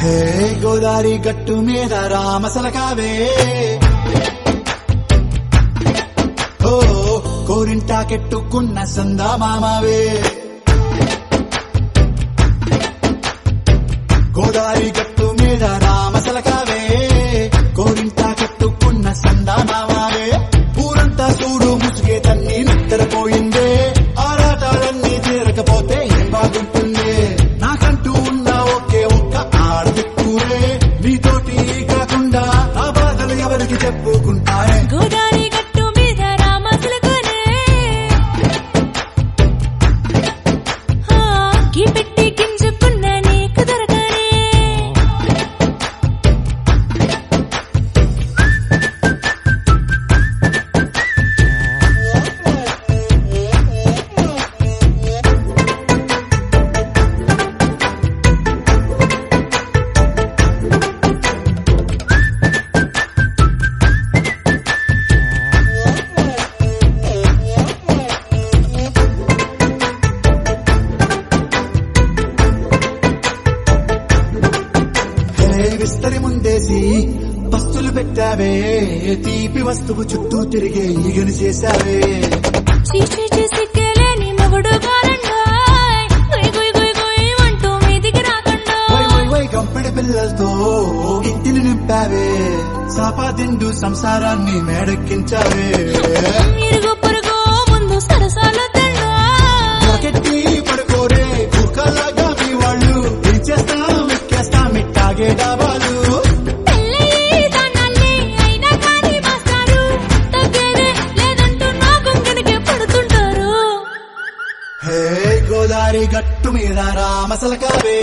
హే గోదారి గట్టు మీద రామసలకావే ఓ కోరింటాకెట్టుకున్న సందా మామావే గోదారి గట్టు మీద రామసలకావే కోరింటాకెట్టుకున్న సందా మామావే ఊరంతా చూడు ముసుగే తన్ని నిద్రపోయిందే ఆరాటాలన్నీ తీరకపోతే ఏం బాగుంటుంది నాకంటూ ఉన్న ఒకే ఒక్క ఆడదిక్కురే నీతోటి కాకుండా ఆ బాధలు ఎవరికి చెప్పుకుంటారే గోదారి గట్టు మీద రామసలకానే గీ పెట్టి గింజుకున్న నీకు దొరకనే విస్తరి ముందేసి పస్తులు పెట్టావే తీపి వస్తువు చుట్టూ తిరిగే ఈగను చేశావే చీచి చేసి కేలేని మొగుడు గారండాయ్ గుయ్ గుయ్ గుయ్ గుయ్ అంటూ మీదికి రాకండా వై వై వై గంపెడి పిల్లలతో ఇంటిని నింపావే సాపాదిండు సంసారాన్ని మేడెక్కించావే ఇరుగు పొరుగు ముందు సరసాలు తండా నాకెట్టి పడుకోరే కుక్కలాగా మీ వాళ్ళు ఏం చేస్తాం ఎక్కేస్తాం ఇట్టాగే డాబాలు పెళ్ళయి దానాల్ని అయినా కానీ మాస్తారు తగ్గేదే లేదంటూ నా కొంగనికే పడుతుంటారు హే గోదారి గట్టు మీద రామసలకావే